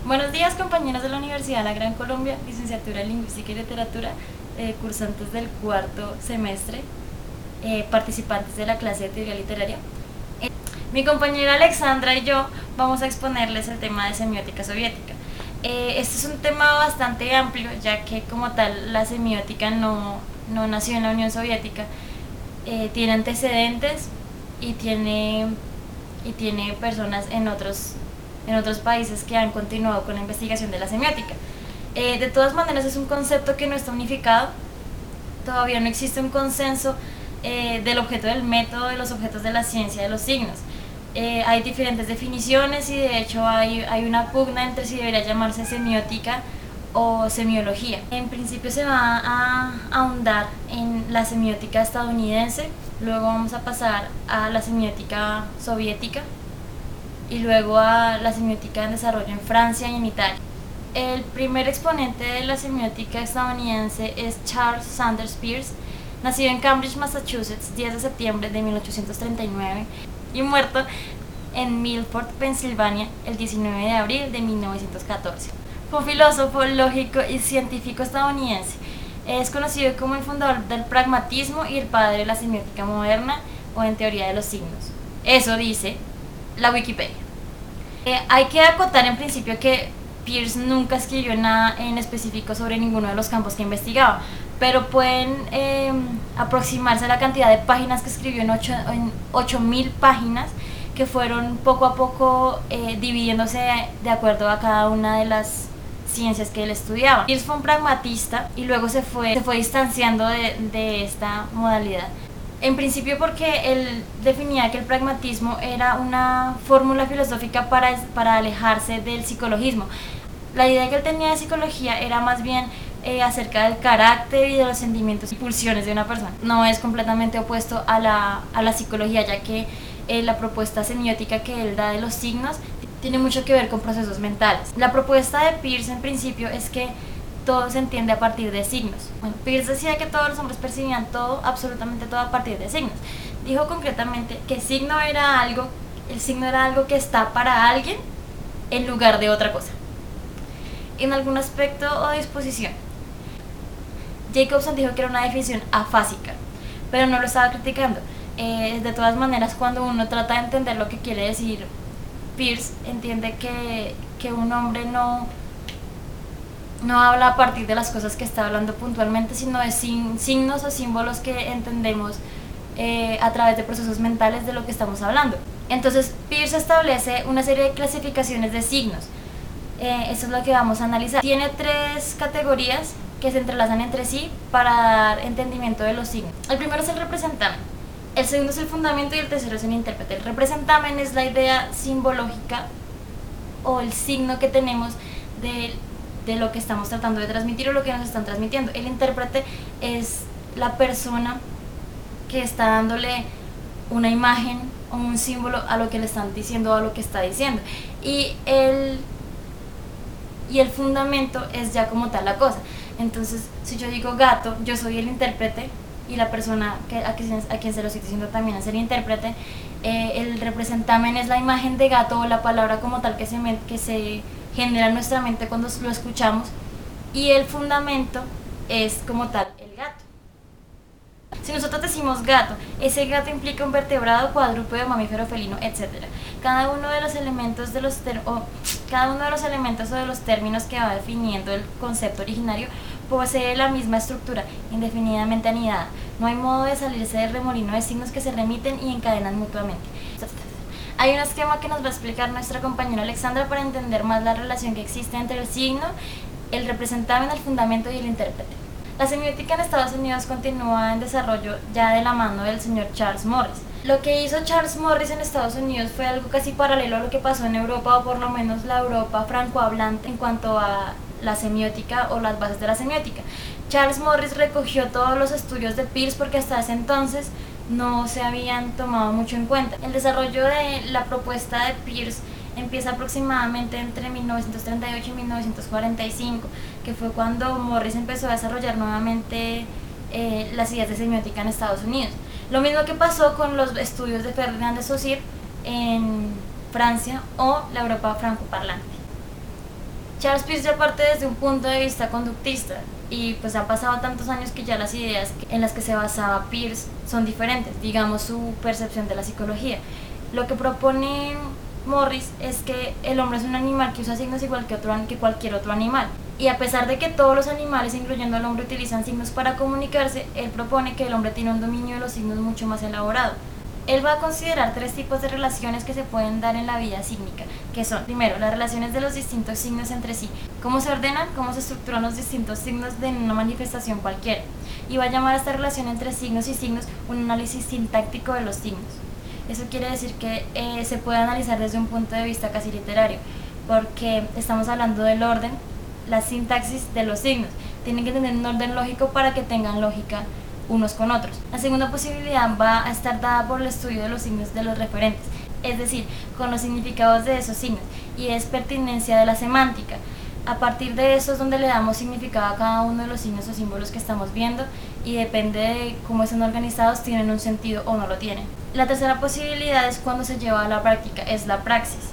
Buenos días, compañeros de la Universidad de la Gran Colombia, licenciatura en Lingüística y Literatura, cursantes del cuarto semestre, participantes de la clase de teoría literaria. Mi compañera Alexandra y yo vamos a exponerles el tema de semiótica soviética. Este es un tema bastante amplio, ya que como tal la semiótica no nació en la Unión Soviética, tiene antecedentes y tiene personas en otros países que han continuado con la investigación de la semiótica. De todas maneras es un concepto que no está unificado, todavía no existe un consenso del objeto del método, de los objetos de la ciencia, de los signos. Hay diferentes definiciones y de hecho hay una pugna entre si debería llamarse semiótica o semiología. En principio se va a ahondar en la semiótica estadounidense, luego vamos a pasar a la semiótica soviética y luego a la semiótica en desarrollo en Francia y en Italia. El primer exponente de la semiótica estadounidense es Charles Sanders Peirce, nacido en Cambridge, Massachusetts, 10 de septiembre de 1839 y muerto en Milford, Pensilvania, el 19 de abril de 1914. Fue un filósofo, lógico y científico estadounidense. Es conocido como el fundador del pragmatismo y el padre de la semiótica moderna o en teoría de los signos. Eso dice la Wikipedia. Hay que acotar en principio que Peirce nunca escribió nada en específico sobre ninguno de los campos que investigaba, pero pueden aproximarse a la cantidad de páginas que escribió en 8.000 páginas, que fueron poco a poco dividiéndose de acuerdo a cada una de las ciencias que él estudiaba. Peirce fue un pragmatista y luego se fue distanciando de esta modalidad. En principio porque él definía que el pragmatismo era una fórmula filosófica para alejarse del psicologismo. La idea que él tenía de psicología era más bien acerca del carácter y de los sentimientos y pulsiones de una persona. No es completamente opuesto a la psicología, ya que la propuesta semiótica que él da de los signos tiene mucho que ver con procesos mentales. La propuesta de Peirce en principio es que todo se entiende a partir de signos. Bueno, Peirce decía que todos los hombres percibían todo, absolutamente todo a partir de signos. Dijo concretamente que el signo era algo que está para alguien en lugar de otra cosa, en algún aspecto o disposición. Jacobson dijo que era una definición afásica, pero no lo estaba criticando. De todas maneras, cuando uno trata de entender lo que quiere decir Peirce, entiende que un hombre no habla a partir de las cosas que está hablando puntualmente, sino de signos o símbolos que entendemos a través de procesos mentales de lo que estamos hablando. Entonces Peirce establece una serie de clasificaciones de signos. Eso es lo que vamos a analizar. Tiene 3 categorías que se entrelazan entre sí para dar entendimiento de los signos. El primero es el representamen, el segundo es el fundamento y el tercero es el intérprete. El representamen es la idea simbológica o el signo que tenemos de lo que estamos tratando de transmitir o lo que nos están transmitiendo. El intérprete es la persona que está dándole una imagen o un símbolo a lo que le están diciendo o a lo que está diciendo. Y el fundamento es ya como tal la cosa. Entonces, si yo digo gato, yo soy el intérprete y la persona a quien se lo estoy diciendo también es el intérprete. El representamen es la imagen de gato o la palabra como tal que se genera en nuestra mente cuando lo escuchamos, y el fundamento es como tal el gato. Si nosotros decimos gato, ese gato implica un vertebrado, cuadrúpedo, mamífero, felino, etc. Cada uno de los elementos o de los términos que va definiendo el concepto originario posee la misma estructura, indefinidamente anidada. No hay modo de salirse del remolino de signos que se remiten y encadenan mutuamente. Hay un esquema que nos va a explicar nuestra compañera Alexandra para entender más la relación que existe entre el signo, el representamen, el fundamento y el intérprete. La semiótica en Estados Unidos continúa en desarrollo ya de la mano del señor Charles Morris. Lo que hizo Charles Morris en Estados Unidos fue algo casi paralelo a lo que pasó en Europa, o por lo menos la Europa francohablante en cuanto a la semiótica o las bases de la semiótica. Charles Morris recogió todos los estudios de Peirce porque hasta ese entonces no se habían tomado mucho en cuenta. El desarrollo de la propuesta de Peirce empieza aproximadamente entre 1938 y 1945, que fue cuando Morris empezó a desarrollar nuevamente las ideas de semiótica en Estados Unidos. Lo mismo que pasó con los estudios de Ferdinand de Saussure en Francia o la Europa francoparlante. Charles Peirce ya parte desde un punto de vista conductista y pues han pasado tantos años que ya las ideas en las que se basaba Peirce son diferentes, digamos su percepción de la psicología. Lo que propone Morris es que el hombre es un animal que usa signos igual que cualquier otro animal. Y a pesar de que todos los animales, incluyendo el hombre, utilizan signos para comunicarse, él propone que el hombre tiene un dominio de los signos mucho más elaborado. Él va a considerar 3 tipos de relaciones que se pueden dar en la vida sígnica, que son, primero, las relaciones de los distintos signos entre sí, cómo se ordenan, cómo se estructuran los distintos signos de una manifestación cualquiera, y va a llamar a esta relación entre signos y signos un análisis sintáctico de los signos. Eso quiere decir que se puede analizar desde un punto de vista casi literario, porque estamos hablando del orden, la sintaxis de los signos. Tienen que tener un orden lógico para que tengan lógica unos con otros. La segunda posibilidad va a estar dada por el estudio de los signos de los referentes, es decir, con los significados de esos signos, y es pertinencia de la semántica. A partir de eso es donde le damos significado a cada uno de los signos o símbolos que estamos viendo, y depende de cómo están organizados, tienen un sentido o no lo tienen. La tercera posibilidad es cuando se lleva a la práctica, es la praxis,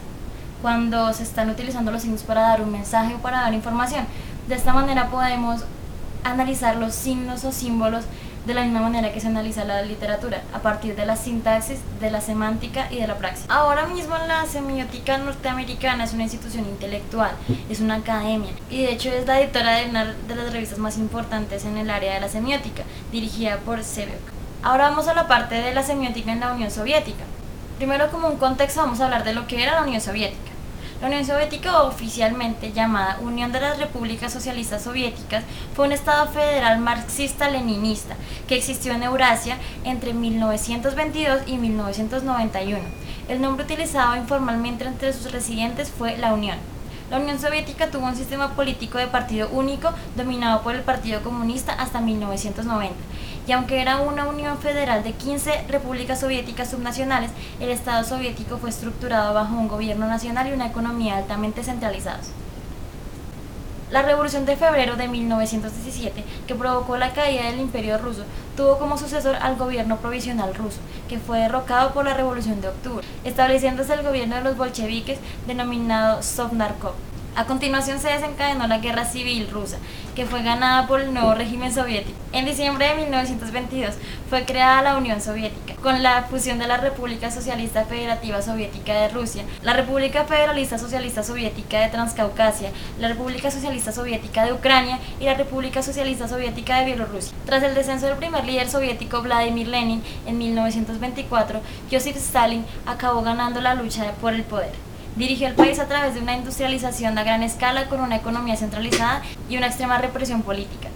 cuando se están utilizando los signos para dar un mensaje o para dar información. De esta manera podemos analizar los signos o símbolos de la misma manera que se analiza la literatura, a partir de la sintaxis, de la semántica y de la praxis. Ahora mismo la semiótica norteamericana es una institución intelectual, es una academia, y de hecho es la editora de una de las revistas más importantes en el área de la semiótica, dirigida por Sebeok. Ahora vamos a la parte de la semiótica en la Unión Soviética. Primero, como un contexto, vamos a hablar de lo que era la Unión Soviética. La Unión Soviética, oficialmente llamada Unión de las Repúblicas Socialistas Soviéticas, fue un estado federal marxista-leninista que existió en Eurasia entre 1922 y 1991. El nombre utilizado informalmente entre sus residentes fue la Unión. La Unión Soviética tuvo un sistema político de partido único dominado por el Partido Comunista hasta 1990. Y aunque era una unión federal de 15 repúblicas soviéticas subnacionales, el Estado soviético fue estructurado bajo un gobierno nacional y una economía altamente centralizados. La Revolución de Febrero de 1917, que provocó la caída del Imperio ruso, tuvo como sucesor al gobierno provisional ruso, que fue derrocado por la Revolución de Octubre, estableciéndose el gobierno de los bolcheviques denominado Sovnarkov. A continuación se desencadenó la Guerra Civil Rusa, que fue ganada por el nuevo régimen soviético. En diciembre de 1922 fue creada la Unión Soviética, con la fusión de la República Socialista Federativa Soviética de Rusia, la República Federalista Socialista Soviética de Transcaucasia, la República Socialista Soviética de Ucrania y la República Socialista Soviética de Bielorrusia. Tras el descenso del primer líder soviético Vladimir Lenin en 1924, Joseph Stalin acabó ganando la lucha por el poder. Dirigió el país a través de una industrialización a gran escala con una economía centralizada y una extrema represión política.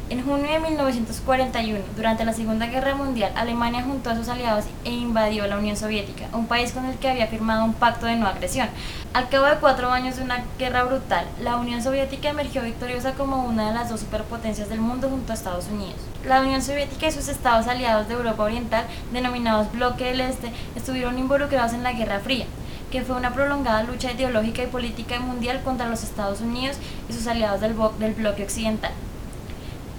En junio de 1941, durante la Segunda Guerra Mundial, Alemania juntó a sus aliados e invadió la Unión Soviética, un país con el que había firmado un pacto de no agresión. Al cabo de 4 años de una guerra brutal, la Unión Soviética emergió victoriosa como una de las 2 superpotencias del mundo junto a Estados Unidos. La Unión Soviética y sus estados aliados de Europa Oriental, denominados Bloque del Este, estuvieron involucrados en la Guerra Fría, que fue una prolongada lucha ideológica y política mundial contra los Estados Unidos y sus aliados del bloque occidental.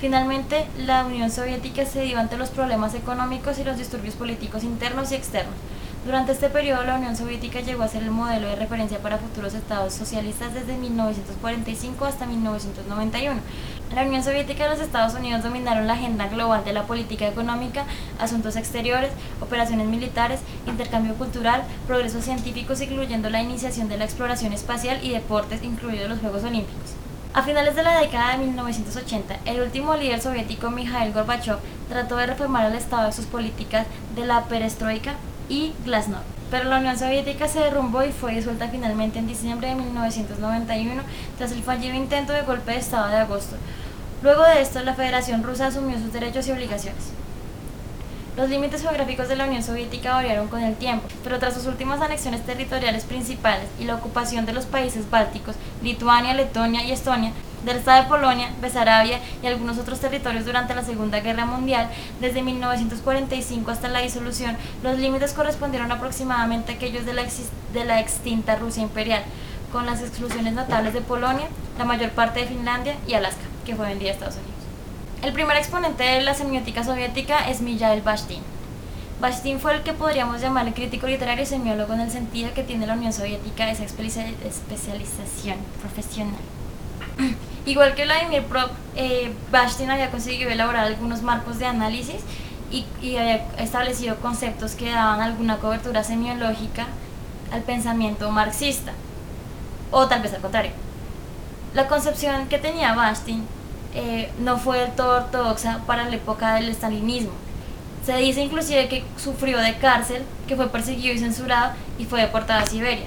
Finalmente, la Unión Soviética cedió ante los problemas económicos y los disturbios políticos internos y externos. Durante este periodo, la Unión Soviética llegó a ser el modelo de referencia para futuros estados socialistas desde 1945 hasta 1991. La Unión Soviética y los Estados Unidos dominaron la agenda global de la política económica, asuntos exteriores, operaciones militares, intercambio cultural, progresos científicos, incluyendo la iniciación de la exploración espacial y deportes, incluidos los Juegos Olímpicos. A finales de la década de 1980, el último líder soviético, Mikhail Gorbachev, trató de reformar el estado de sus políticas de la perestroika y glasnost, pero la Unión Soviética se derrumbó y fue disuelta finalmente en diciembre de 1991 tras el fallido intento de golpe de estado de agosto. Luego de esto, la Federación Rusa asumió sus derechos y obligaciones. Los límites geográficos de la Unión Soviética variaron con el tiempo, pero tras sus últimas anexiones territoriales principales y la ocupación de los países bálticos, Lituania, Letonia y Estonia, del estado de Polonia, Besarabia y algunos otros territorios durante la Segunda Guerra Mundial, desde 1945 hasta la disolución, los límites correspondieron aproximadamente a aquellos de la extinta Rusia imperial, con las exclusiones notables de Polonia, la mayor parte de Finlandia y Alaska, que fue vendida a Estados Unidos. El primer exponente de la semiótica soviética es Mikhail Bakhtin. Bakhtin fue el que podríamos llamar el crítico literario y semiólogo en el sentido que tiene la Unión Soviética esa especialización profesional. Igual que Vladimir Prop, Bakhtin había conseguido elaborar algunos marcos de análisis y había establecido conceptos que daban alguna cobertura semiológica al pensamiento marxista, o tal vez al contrario. La concepción que tenía Bakhtin no fue del todo ortodoxa para la época del estalinismo. Se dice inclusive que sufrió de cárcel, que fue perseguido y censurado y fue deportado a Siberia.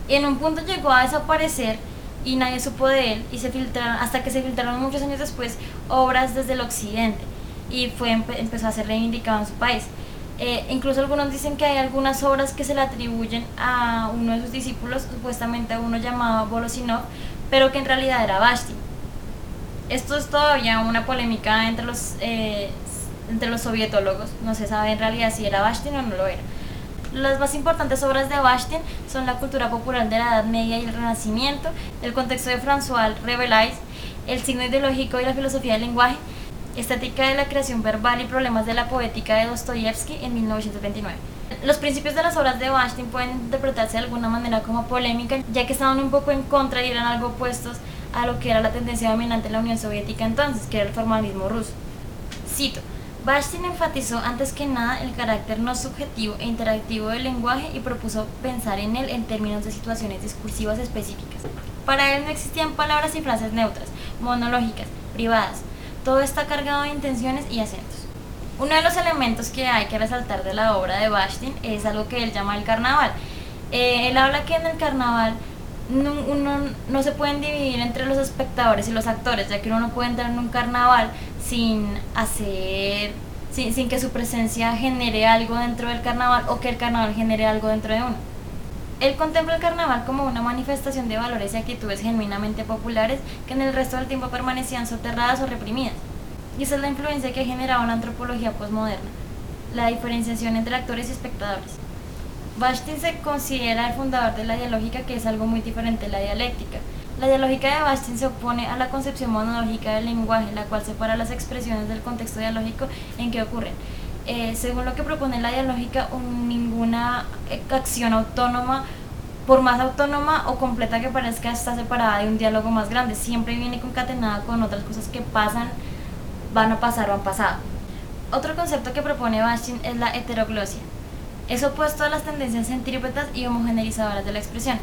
Y en un punto llegó a desaparecer y nadie supo de él, y se filtraron, hasta que se filtraron muchos años después, obras desde el occidente, y empezó a ser reivindicado en su país. Incluso algunos dicen que hay algunas obras que se le atribuyen a uno de sus discípulos, supuestamente a uno llamado Volosinov, pero que en realidad era Bakhtin. Esto es todavía una polémica entre los sovietólogos, no se sabe en realidad si era Bakhtin o no lo era. Las más importantes obras de Bakhtin son la cultura popular de la Edad Media y el Renacimiento, el contexto de François Rabelais, el signo ideológico y la filosofía del lenguaje, estética de la creación verbal y problemas de la poética de Dostoyevsky en 1929. Los principios de las obras de Bakhtin pueden interpretarse de alguna manera como polémica, ya que estaban un poco en contra y eran algo opuestos a lo que era la tendencia dominante en la Unión Soviética entonces, que era el formalismo ruso. Cito: Bakhtin enfatizó antes que nada el carácter no subjetivo e interactivo del lenguaje y propuso pensar en él en términos de situaciones discursivas específicas. Para él no existían palabras y frases neutras, monológicas, privadas. Todo está cargado de intenciones y acentos. Uno de los elementos que hay que resaltar de la obra de Bakhtin es algo que él llama el carnaval. Él habla que en el carnaval no se pueden dividir entre los espectadores y los actores, ya que uno no puede entrar en un carnaval sin que su presencia genere algo dentro del carnaval o que el carnaval genere algo dentro de uno. Él contempla el carnaval como una manifestación de valores y actitudes genuinamente populares que en el resto del tiempo permanecían soterradas o reprimidas. Y esa es la influencia que ha generado la antropología postmoderna, la diferenciación entre actores y espectadores. Bakhtin se considera el fundador de la dialógica, que es algo muy diferente de la dialéctica. La dialógica de Bakhtin se opone a la concepción monológica del lenguaje, la cual separa las expresiones del contexto dialógico en que ocurren. Según lo que propone la dialógica, ninguna acción autónoma, por más autónoma o completa que parezca, está separada de un diálogo más grande. Siempre viene concatenada con otras cosas que pasan, van a pasar o han pasado. Otro concepto que propone Bakhtin es la heteroglosia. Es opuesto a las tendencias centrípetas y homogeneizadoras de la expresión.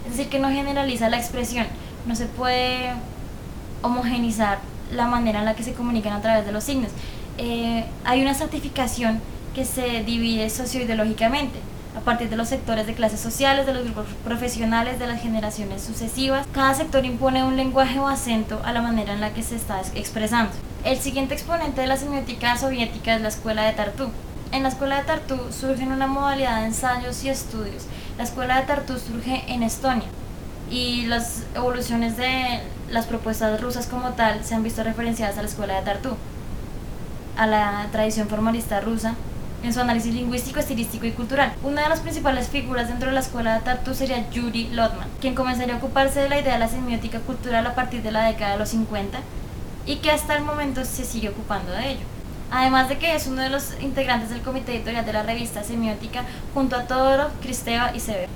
Es decir, que no generaliza la expresión. No se puede homogeneizar la manera en la que se comunican a través de los signos. Hay una estratificación que se divide socioideológicamente a partir de los sectores de clases sociales, de los grupos profesionales, de las generaciones sucesivas. Cada sector impone un lenguaje o acento a la manera en la que se está expresando. El siguiente exponente de la semiótica soviética es la escuela de Tartu. En la escuela de Tartu surge una modalidad de ensayos y estudios. La escuela de Tartu surge en Estonia y las evoluciones de las propuestas rusas como tal se han visto referenciadas a la escuela de Tartu, a la tradición formalista rusa, en su análisis lingüístico, estilístico y cultural. Una de las principales figuras dentro de la escuela de Tartu sería Yuri Lotman, quien comenzaría a ocuparse de la idea de la semiótica cultural a partir de la década de los 50 y que hasta el momento se sigue ocupando de ello. Además de que es uno de los integrantes del comité editorial de la revista Semiótica junto a Todorov, Kristeva y Sever.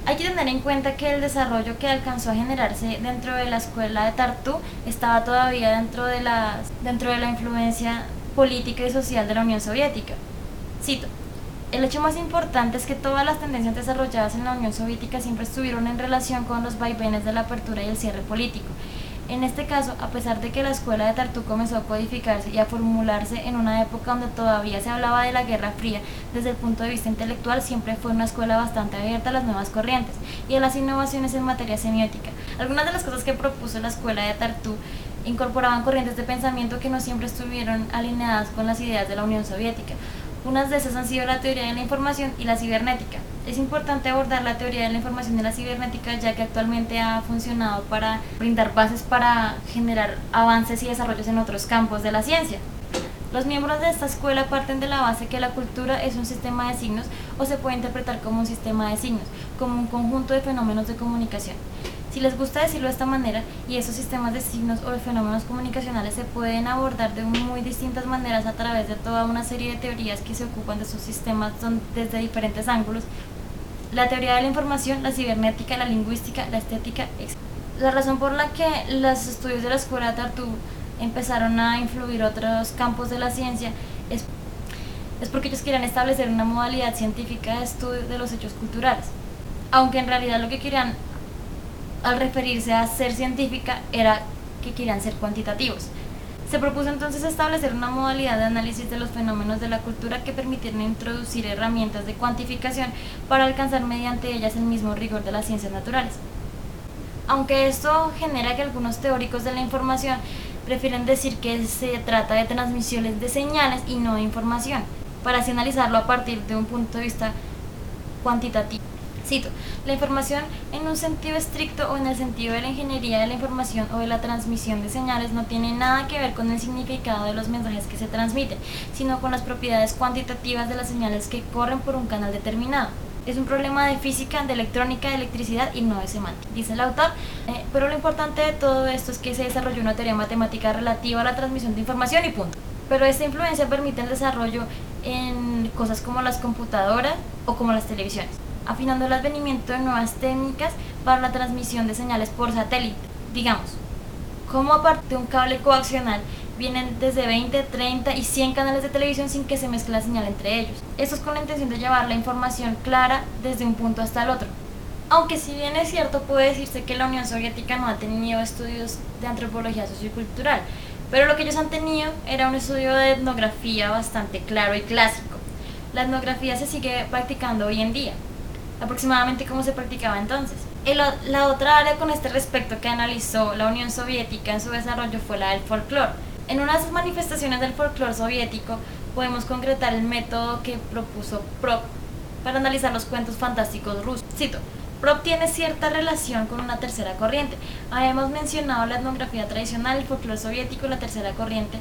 Hay que tener en cuenta que el desarrollo que alcanzó a generarse dentro de la escuela de Tartu estaba todavía dentro de la influencia política y social de la Unión Soviética. Cito: el hecho más importante es que todas las tendencias desarrolladas en la Unión Soviética siempre estuvieron en relación con los vaivenes de la apertura y el cierre político. En este caso, a pesar de que la escuela de Tartu comenzó a codificarse y a formularse en una época donde todavía se hablaba de la Guerra Fría, desde el punto de vista intelectual siempre fue una escuela bastante abierta a las nuevas corrientes y a las innovaciones en materia semiótica. Algunas de las cosas que propuso la escuela de Tartu incorporaban corrientes de pensamiento que no siempre estuvieron alineadas con las ideas de la Unión Soviética. Unas de esas han sido la teoría de la información y la cibernética. Es importante abordar la teoría de la información y la cibernética, ya que actualmente ha funcionado para brindar bases para generar avances y desarrollos en otros campos de la ciencia. Los miembros de esta escuela parten de la base que la cultura es un sistema de signos o se puede interpretar como un sistema de signos, como un conjunto de fenómenos de comunicación. Si les gusta decirlo de esta manera, y esos sistemas de signos o de fenómenos comunicacionales se pueden abordar de muy distintas maneras a través de toda una serie de teorías que se ocupan de esos sistemas desde diferentes ángulos: la teoría de la información, la cibernética, la lingüística, la estética, etc. La razón por la que los estudios de la escuela de Tartu empezaron a influir otros campos de la ciencia es porque ellos querían establecer una modalidad científica de estudio de los hechos culturales, aunque en realidad lo que querían al referirse a ser científica era que querían ser cuantitativos. Se propuso entonces establecer una modalidad de análisis de los fenómenos de la cultura que permitieran introducir herramientas de cuantificación para alcanzar mediante ellas el mismo rigor de las ciencias naturales. Aunque esto genera que algunos teóricos de la información prefieren decir que se trata de transmisiones de señales y no de información, para así analizarlo a partir de un punto de vista cuantitativo. Cito: la información en un sentido estricto o en el sentido de la ingeniería de la información o de la transmisión de señales no tiene nada que ver con el significado de los mensajes que se transmiten, sino con las propiedades cuantitativas de las señales que corren por un canal determinado. Es un problema de física, de electrónica, de electricidad y no de semántica, dice el autor. Pero lo importante de todo esto es que se desarrolló una teoría matemática relativa a la transmisión de información y punto. Pero esta influencia permite el desarrollo en cosas como las computadoras o como las televisiones, afinando el advenimiento de nuevas técnicas para la transmisión de señales por satélite. Digamos, como a partir de un cable coaxial vienen desde 20, 30 y 100 canales de televisión sin que se mezcle la señal entre ellos. Esto es con la intención de llevar la información clara desde un punto hasta el otro. Aunque si bien es cierto, puede decirse que la Unión Soviética no ha tenido estudios de antropología sociocultural, pero lo que ellos han tenido era un estudio de etnografía bastante claro y clásico. La etnografía se sigue practicando hoy en día, aproximadamente como se practicaba entonces. La otra área con este respecto que analizó la Unión Soviética en su desarrollo fue la del folclore. En unas manifestaciones del folclore soviético podemos concretar el método que propuso Prop para analizar los cuentos fantásticos rusos. Cito: Prop tiene cierta relación con una tercera corriente. Habíamos mencionado la etnografía tradicional, el folclore soviético. La tercera corriente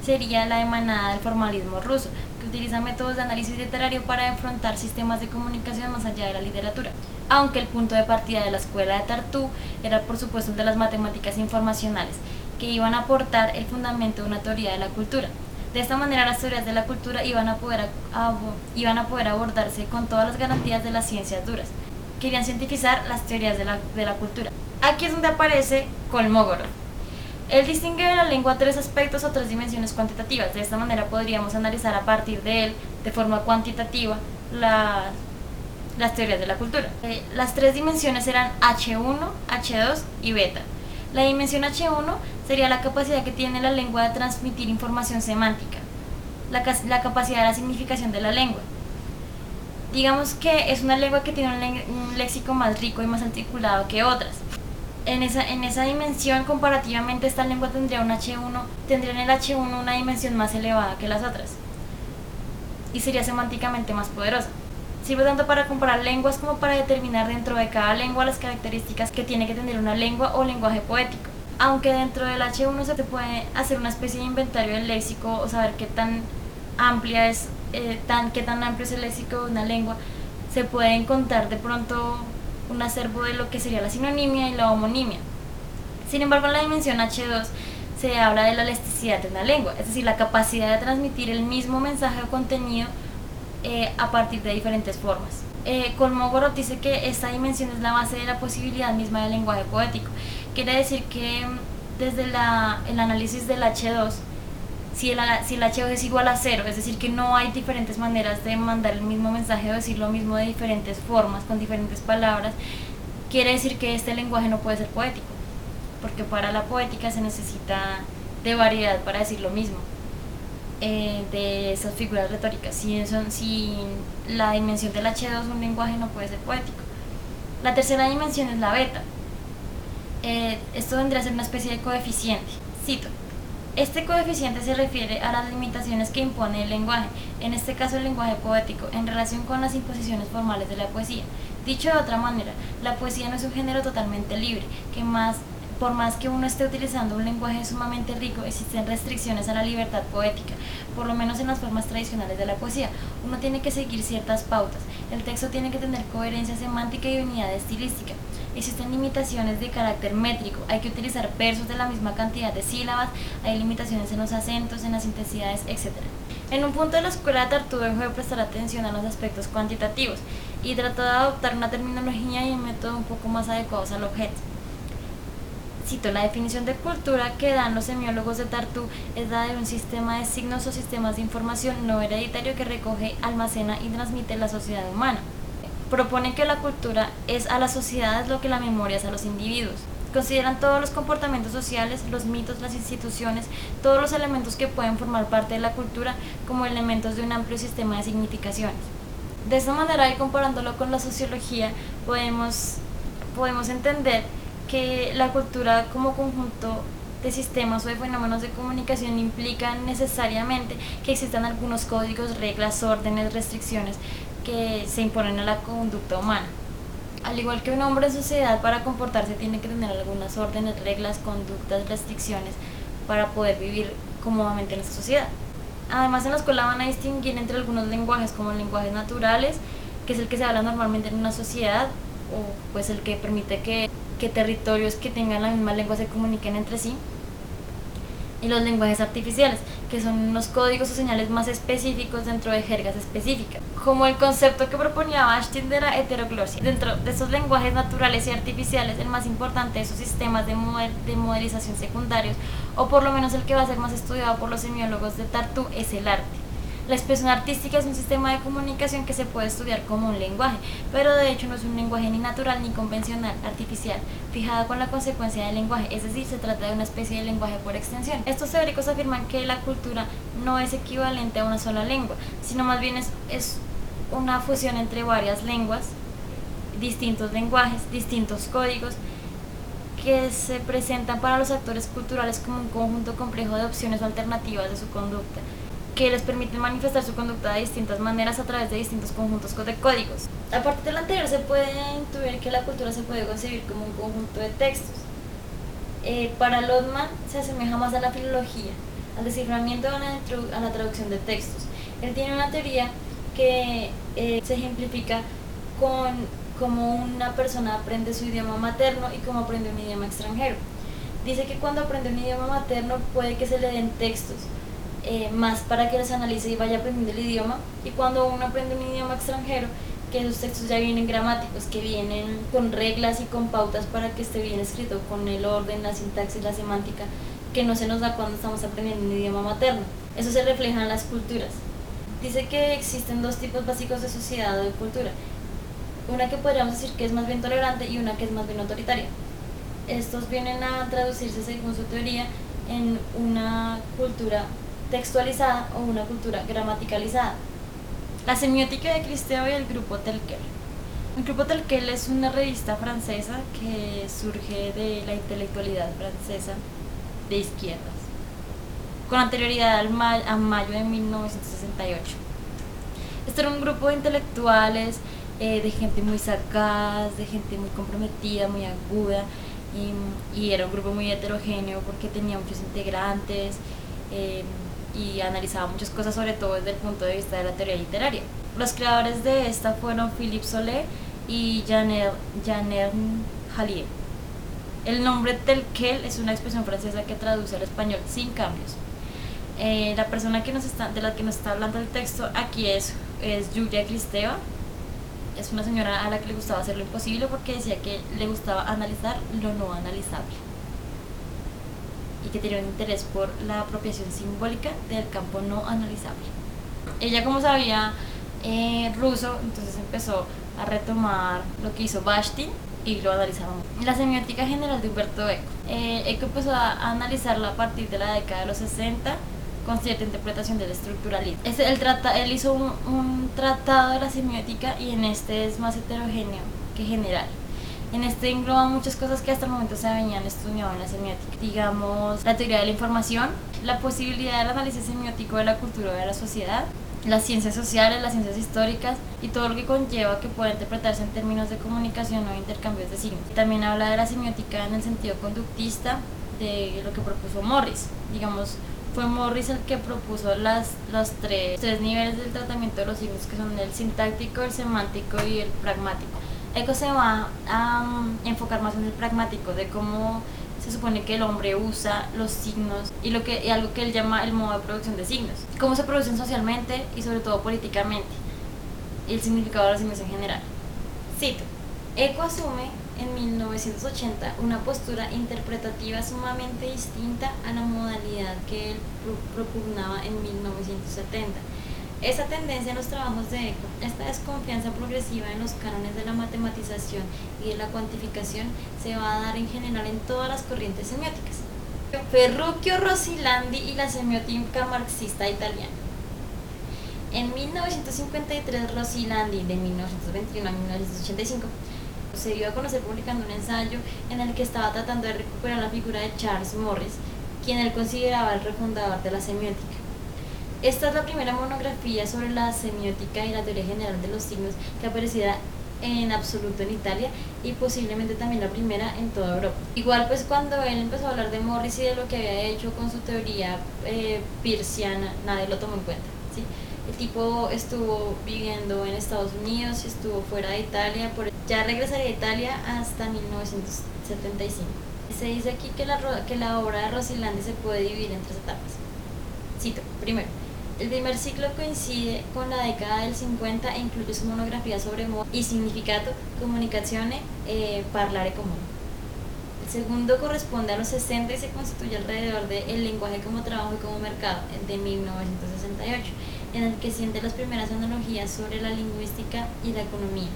sería la emanada del formalismo ruso, que utiliza métodos de análisis literario para enfrentar sistemas de comunicación más allá de la literatura. Aunque el punto de partida de la escuela de Tartu era por supuesto el de las matemáticas informacionales, que iban a aportar el fundamento de una teoría de la cultura. De esta manera las teorías de la cultura iban a poder abordarse con todas las garantías de las ciencias duras. Querían cientificar las teorías de la cultura. Aquí es donde aparece Kolmogorov. Él distingue de la lengua tres aspectos o tres dimensiones cuantitativas. De esta manera podríamos analizar a partir de él, de forma cuantitativa, las teorías de la cultura. Las tres dimensiones eran H1, H2 y beta. La dimensión H1 sería la capacidad que tiene la lengua de transmitir información semántica, la capacidad de la significación de la lengua. Digamos que es una lengua que tiene un léxico más rico y más articulado que otras. En esa dimensión, comparativamente, esta lengua tendría en el H1 una dimensión más elevada que las otras y sería semánticamente más poderosa. Sirve tanto para comparar lenguas como para determinar dentro de cada lengua las características que tiene que tener una lengua o lenguaje poético. Aunque dentro del H1 se puede hacer una especie de inventario del léxico o saber qué tan amplio es el léxico de una lengua, se puede encontrar de pronto un acervo de lo que sería la sinonimia y la homonimia. Sin embargo, en la dimensión H2 se habla de la elasticidad de una lengua, es decir, la capacidad de transmitir el mismo mensaje o contenido a partir de diferentes formas. Kolmogorov dice que esta dimensión es la base de la posibilidad misma del lenguaje poético. Quiere decir que desde el análisis del H2, si el H2 es igual a 0, es decir, que no hay diferentes maneras de mandar el mismo mensaje o decir lo mismo de diferentes formas, con diferentes palabras, quiere decir que este lenguaje no puede ser poético, porque para la poética se necesita de variedad para decir lo mismo, de esas figuras retóricas. Si la dimensión del H2 es un lenguaje, no puede ser poético. La tercera dimensión es la beta. Esto vendría a ser una especie de coeficiente. Cito: este coeficiente se refiere a las limitaciones que impone el lenguaje, en este caso el lenguaje poético, en relación con las imposiciones formales de la poesía. Dicho de otra manera, la poesía no es un género totalmente libre, por más que uno esté utilizando un lenguaje sumamente rico, existen restricciones a la libertad poética, por lo menos en las formas tradicionales de la poesía. Uno tiene que seguir ciertas pautas, el texto tiene que tener coherencia semántica y unidad estilística. Existen limitaciones de carácter métrico, hay que utilizar versos de la misma cantidad de sílabas, hay limitaciones en los acentos, en las intensidades, etc. En un punto de la escuela de Tartu dejó de prestar atención a los aspectos cuantitativos y trató de adoptar una terminología y un método un poco más adecuados al objeto. Cito: la definición de cultura que dan los semiólogos de Tartu es la de un sistema de signos o sistemas de información no hereditario que recoge, almacena y transmite la sociedad humana. Propone que la cultura es a las sociedades lo que la memoria es a los individuos. Consideran todos los comportamientos sociales, los mitos, las instituciones, todos los elementos que pueden formar parte de la cultura como elementos de un amplio sistema de significaciones. De esta manera, y comparándolo con la sociología, podemos entender que la cultura como conjunto de sistemas o de fenómenos de comunicación implica necesariamente que existan algunos códigos, reglas, órdenes, restricciones que se imponen a la conducta humana. Al igual que un hombre en sociedad, para comportarse tiene que tener algunas órdenes, reglas, conductas, restricciones para poder vivir cómodamente en esta sociedad. Además, en la escuela van a distinguir entre algunos lenguajes como lenguajes naturales, que es el que se habla normalmente en una sociedad, o pues el que permite que territorios que tengan la misma lengua se comuniquen entre sí, y los lenguajes artificiales, que son unos códigos o señales más específicos dentro de jergas específicas, como el concepto que proponía Bashtin de la heteroglosia. Dentro de estos lenguajes naturales y artificiales, el más importante de esos sistemas de modelización secundarios, o por lo menos el que va a ser más estudiado por los semiólogos de Tartu, es el arte. La expresión artística es un sistema de comunicación que se puede estudiar como un lenguaje, pero de hecho no es un lenguaje ni natural ni convencional, artificial, fijado con la consecuencia del lenguaje, es decir, se trata de una especie de lenguaje por extensión. Estos teóricos afirman que la cultura no es equivalente a una sola lengua, sino más bien es una fusión entre varias lenguas, distintos lenguajes, distintos códigos, que se presentan para los actores culturales como un conjunto complejo de opciones o alternativas de su conducta, que les permiten manifestar su conducta de distintas maneras a través de distintos conjuntos de códigos. A partir del anterior se puede intuir que la cultura se puede concebir como un conjunto de textos. Para Lotman se asemeja más a la filología, al desciframiento, a la traducción de textos. Él tiene una teoría que se ejemplifica con cómo una persona aprende su idioma materno y cómo aprende un idioma extranjero. Dice que cuando aprende un idioma materno puede que se le den textos más para que los analice y vaya aprendiendo el idioma, y cuando uno aprende un idioma extranjero, que esos textos ya vienen gramáticos, que vienen con reglas y con pautas para que esté bien escrito, con el orden, la sintaxis, la semántica, que no se nos da cuando estamos aprendiendo un idioma materno. Eso se refleja en las culturas. Dice que existen dos tipos básicos de sociedad o de cultura, una que podríamos decir que es más bien tolerante y una que es más bien autoritaria. Estos vienen a traducirse, según su teoría, en una cultura textualizada o una cultura gramaticalizada. La semiótica de Cristeo y el grupo Telquel. El grupo Telquel es una revista francesa que surge de la intelectualidad francesa de izquierdas, con anterioridad a mayo de 1968. Este era un grupo de intelectuales, de gente muy sagaz, de gente muy comprometida, muy aguda, y era un grupo muy heterogéneo porque tenía muchos integrantes, y analizaba muchas cosas, sobre todo desde el punto de vista de la teoría literaria. Los creadores de esta fueron Philippe Solé y Jean Hallier. El nombre Telquel es una expresión francesa que traduce al español sin cambios. La persona de la que nos está hablando el texto aquí es Julia Kristeva. Es una señora a la que le gustaba hacer lo imposible porque decía que le gustaba analizar lo no analizable y que tenía un interés por la apropiación simbólica del campo no analizable. Ella, como sabía ruso, entonces empezó a retomar lo que hizo Bashtin y lo analizaba. La semiótica general de Humberto Eco. Eco empezó a analizarla a partir de la década de los 60 con cierta interpretación del estructuralismo. Él hizo un tratado de la semiótica y en este es más heterogéneo que general. En este engloba muchas cosas que hasta el momento se venían estudiando en la semiótica, digamos la teoría de la información, la posibilidad del análisis semiótico de la cultura o de la sociedad, las ciencias sociales, las ciencias históricas y todo lo que conlleva que pueda interpretarse en términos de comunicación o intercambios de signos. También habla de la semiótica en el sentido conductista, de lo que propuso Morris. Digamos, fue Morris el que propuso los tres niveles del tratamiento de los signos, que son el sintáctico, el semántico y el pragmático. Eco se va a enfocar más en el pragmático de cómo se supone que el hombre usa los signos y algo que él llama el modo de producción de signos, cómo se producen socialmente y sobre todo políticamente, y el significado de los signos en general. Cito: Eco asume en 1980 una postura interpretativa sumamente distinta a la modalidad que él propugnaba en 1970. Esa tendencia en los trabajos de Eco, esta desconfianza progresiva en los cánones de la matematización y de la cuantificación, se va a dar en general en todas las corrientes semióticas. Ferruccio Rosilandi y la semiótica marxista italiana. En 1953, Rosilandi, de 1921 a 1985, se dio a conocer publicando un ensayo en el que estaba tratando de recuperar la figura de Charles Morris, quien él consideraba el refundador de la semiótica. Esta es la primera monografía sobre la semiótica y la teoría general de los signos que apareciera en absoluto en Italia y posiblemente también la primera en toda Europa. Igual pues cuando él empezó a hablar de Morris y de lo que había hecho con su teoría peirciana, nadie lo tomó en cuenta, ¿sí? El tipo estuvo viviendo en Estados Unidos y estuvo fuera de Italia, ya regresaría a Italia hasta 1975. Se dice aquí que la obra de Rosilandi se puede dividir en 3 etapas. Cito: primero, el primer ciclo coincide con la década del 50 e incluye su monografía sobre modo y significato, comunicazione, parlare comune. El segundo corresponde a los 60 y se constituye alrededor de El lenguaje como trabajo y como mercado, de 1968, en el que siente las primeras analogías sobre la lingüística y la economía,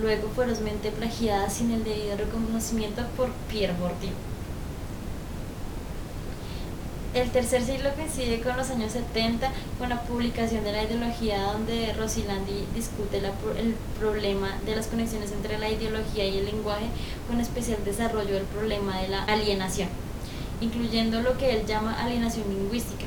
luego ferozmente plagiada sin el debido reconocimiento por Pierre Bourdieu. El tercer ciclo coincide con los años 70, con la publicación de la ideología, donde Rosilandi discute el problema de las conexiones entre la ideología y el lenguaje, con especial desarrollo del problema de la alienación, incluyendo lo que él llama alienación lingüística.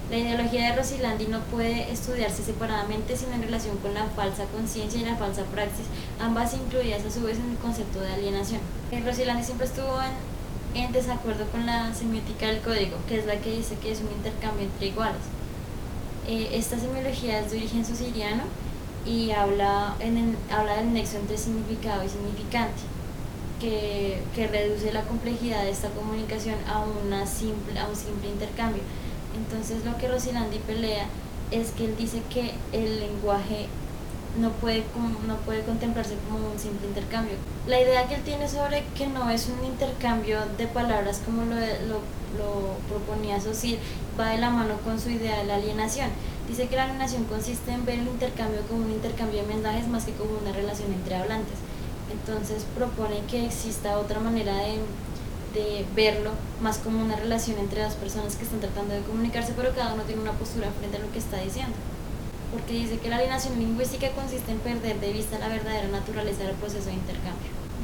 La ideología de Rosilandi no puede estudiarse separadamente, sino en relación con la falsa conciencia y la falsa praxis, ambas incluidas a su vez en el concepto de alienación. Rosilandi siempre estuvo en desacuerdo con la semiótica del código, que es la que dice que es un intercambio entre iguales. Esta semiología es de origen susiriano y habla del nexo entre significado y significante, que reduce la complejidad de esta comunicación a un simple intercambio. Entonces lo que Rosilandi pelea es que él dice que el lenguaje no puede contemplarse como un simple intercambio. La idea que él tiene sobre que no es un intercambio de palabras como lo proponía Saussure va de la mano con su idea de la alienación. Dice que la alienación consiste en ver el intercambio como un intercambio de mensajes más que como una relación entre hablantes. Entonces propone que exista otra manera de verlo más como una relación entre dos personas que están tratando de comunicarse, pero cada uno tiene una postura frente a lo que está diciendo. Porque dice que la alienación lingüística consiste en perder de vista la verdadera naturaleza del proceso de intercambio.